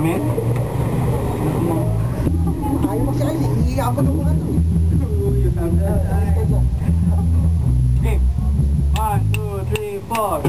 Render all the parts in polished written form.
namin? Ayaw magsakay, iiabot mo nga ito. Okay. 1, 2, 3, 4.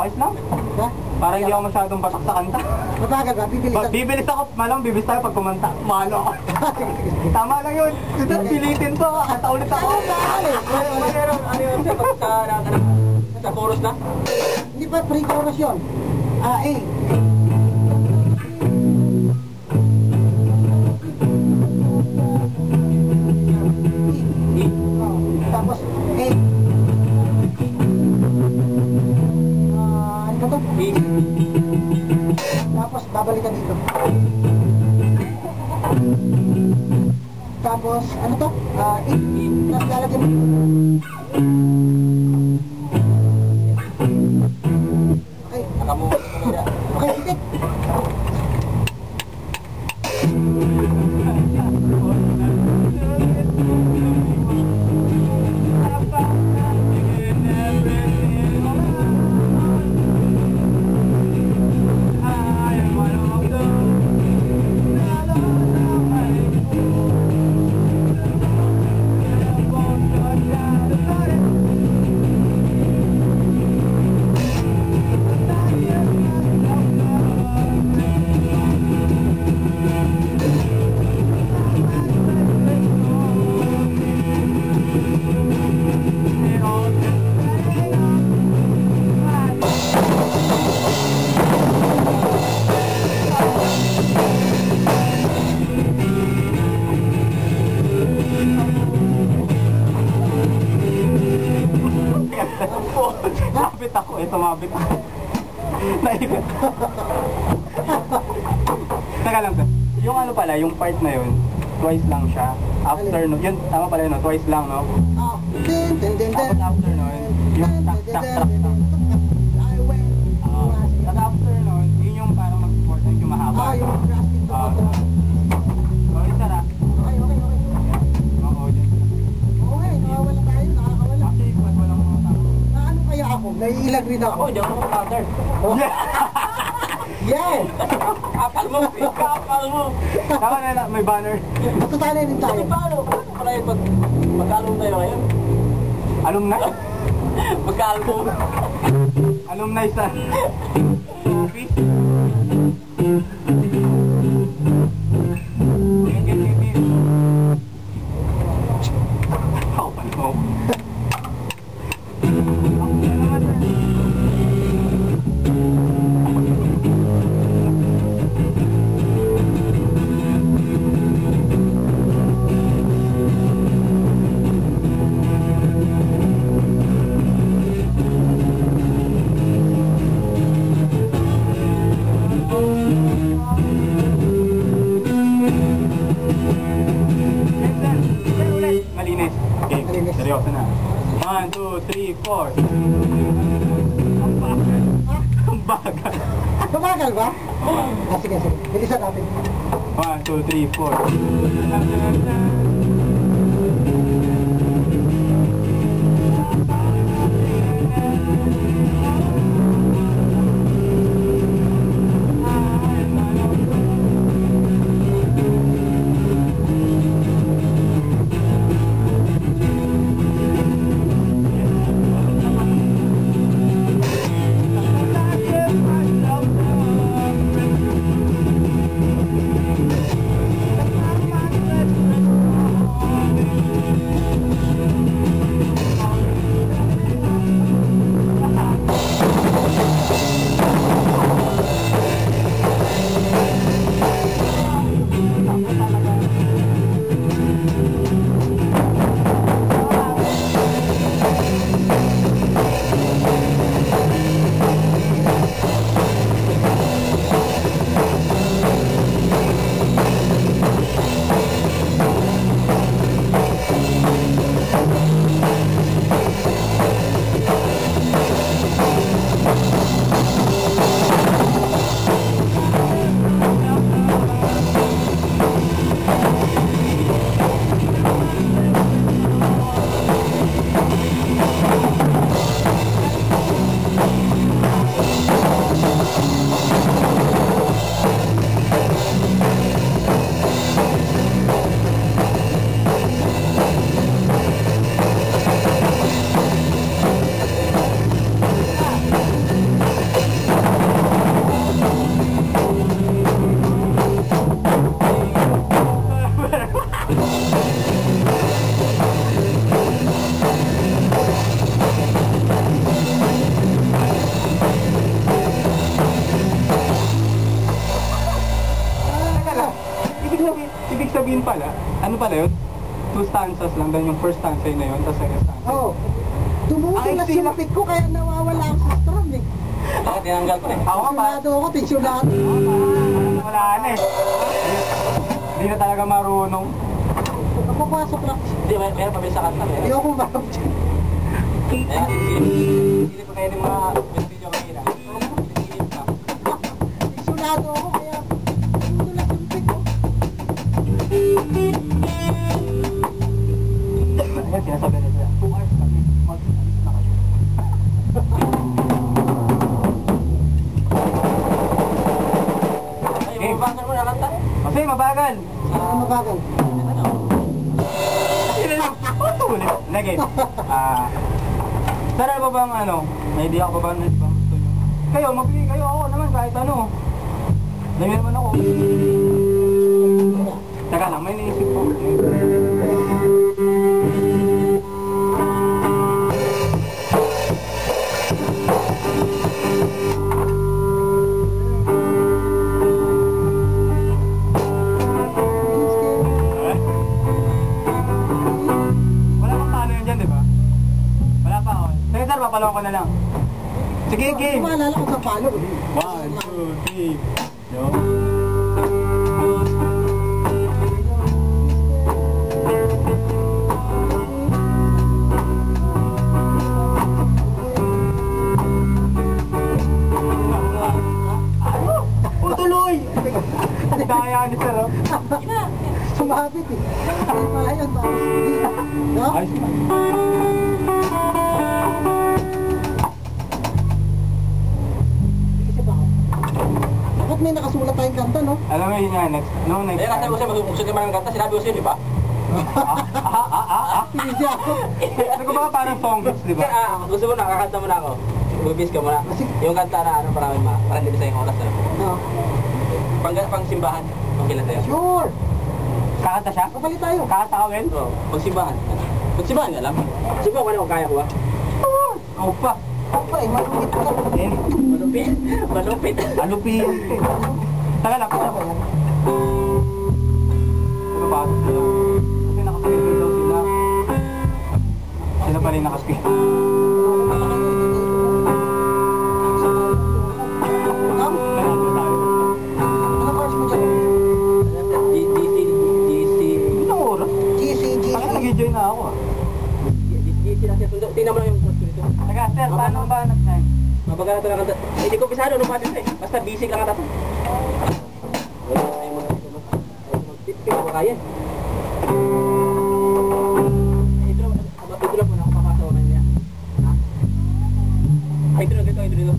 Ayos lang. Parang hindi ako masyadong batak sa kanta. Mabagal ba? Bibilis ako. Malang bibilis tayo pag kumanta. Mahalo ako. Tama lang yun. Sudat pilitin to. Kanta ulit ako. Ano yun? Sa chorus na? Hindi pa pre-chorus yun. Eh. Tapos, eh. Ano to? Tapos, babalikan dito. Tapos, ano to? Tapos lalagyan mo. Okay. Okay, sige. Napit ako eh, tumabit ako. Naikot. Teka lang sir. Yung ano pala, yung part na yun, twice lang siya. After no, yun, tama pala yun, no? Twice lang, no? Tapos after no, yung tak. Tapos after no, yun yung parang mag-important yung mahaba. Okay, sir ah. Okay. Oo, dyan. Okay, nakawala tayo, nakakawala. Actually, ba't walang mga tao? Ano kaya ako? Naiilag rin ako. Hindi ako mag-counter. Yes! Kapal mo! Tama na, may banner. Matatanay din tayo. Paano? Para yun, mag-alum tayo ngayon? Alumni? Mag-alum. Alumni sa office? Ako pa mo. Malinis. Okay, Malinis. seryoso na. 1, 2, 3, 4. Ang bagal. Tumagal ba? Sige. Bilisan natin. 1, 2, 3, 4. sabihin pala, ano pala yun? 2 stanzas lang, then yung first stanza yun na yun, tapos second stanza. Oo. Tumutulas Ay, yung pit ko kaya nawawala ang sa strum eh. Bakit tinanggal ko eh? Ako nga pa, Tensyonado ako, tensyonado. wala na eh. Hindi na talaga marunong. Napapasok na. Hindi, meron pabili sa kanta. Hindi ako marap dyan. Kaya, hindi ko kayo ng mga video kanina. Tensyonado ako kaya tumutulas yung pit ko. Ayan, sinasabi na sila. 2 hours kami, mag-alis na kayo. Ay, mabagal mo na kanta. Kasi mabagal. Ano mabagal? Ulit. Lagi. Sir, ano ba bang ano? May idea ko ba bang gusto nyo? Kayo, mapili kayo ako naman kahit ano. Dami naman ako. Teka lang, may naisip ko. Wala pang paano yun dyan, di ba? Wala pa ako. Sige sir, papalawan ko na lang. Sige, game. Maalala ko sa palo. 1, 2, 3. Yo. Tuloy! Daya ni sir, oh. Sumabit eh. Ayun, tapos hindi. No? Ayos na. Isip ako. Bakit may nakasulat tayong kanta, no? Alam mo yun nga, next Eh, kasi ko siya gusto naman ng kanta, sinabi ko sa'yo, di ba? Hindi ako. Ano ko ba parang song hits, di ba? Gusto mo na, kakanta mo na ako. Bubis ka muna. Yung kanta na ano, parang hindi sa yung oras na. No. Pang simbahan, okay lang sa'yo. Sure. Kakanta siya? Kapalit tayo. Kakanta ka, Wen? Oo, pag simbahan. Pag simbahan nga lang. Simbahan ko na kung kaya ko ba? Ako pa. Ako eh, malupit ka. Malupit. Malupit. Alupin. Taga lang. Ano ba? Kasi nakaspil daw sila. Sila pa rin nakaspil. Ano course mo dyan? Ilang oras? GC. Bakit nag-join na ako? Tingnan mo lang yung post dito. Taga, sir, paano ba nag-time? Mabagal na ito na kanta. Hindi ko pisado, ano pa din eh. Basta busy lang kanta to. Wala tayong mag-tip-tip ba kaya? Ito lang muna ako papasok na niya. Ha? Ito dito.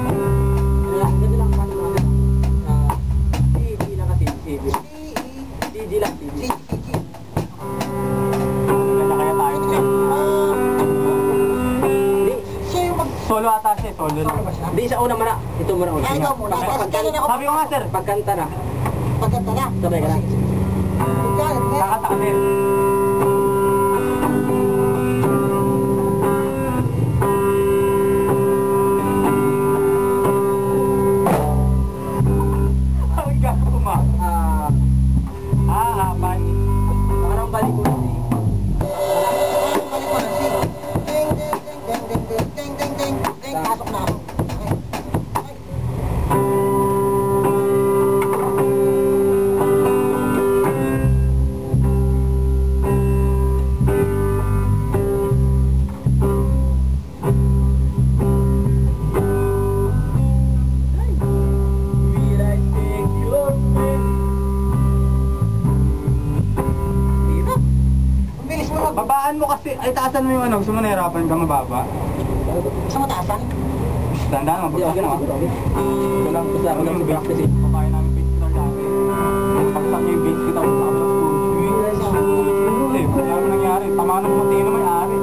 Ganito lang paano natin. CD lang kasi, CD. CD lang, CD. Kaya kaya tayo. Hindi, Siya yung mag... Solo ata siya, solo lang. hindi sa una muna. Ito muna una. Ay, ikaw muna. Sabi ko nga, sir, Pagkanta na. Pagkanta na. Sabay ka na. Pagkanta na. kakanta kami. Ang gago ma. Apan. Parang balik ko na eh. Pasok na ako. Will I take your hand? Hirap. Ang bilis mo mag... Babaan mo kasi, ay taasan mo yung ano, gusto mo nahirapan ka mababa. Sa mataasan? Tandaan, Hindi, mababa okay mo. lang, siguro, okay. Wala ko sa Yung base practice eh. babae namin base guitar dati. Pagsak niya yung base guitar sa kabilang studio. Hindi, wala mo nangyari. Tama na mo, tingin na may-ari.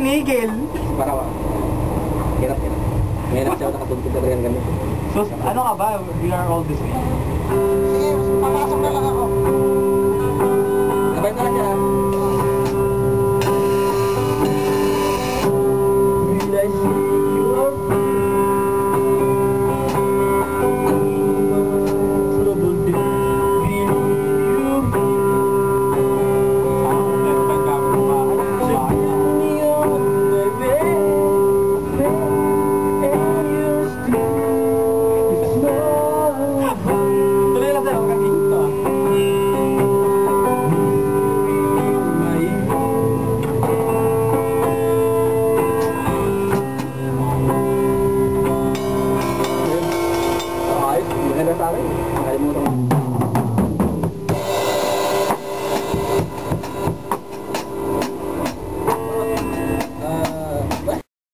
tinigil. Para ba? Hirap. Ngayon siya nakatuntun na rin ganun. So, ano ka ba? We are all the same. Sige, papasok na lang ako. Sabay na lang siya. Will I see you up? Trouble day. Will you be? Ano, meron ba yung gamit mo? Tuloy lang sa'yo, kanina to. Ayos, maganda sa akin. Nakalimutan ko.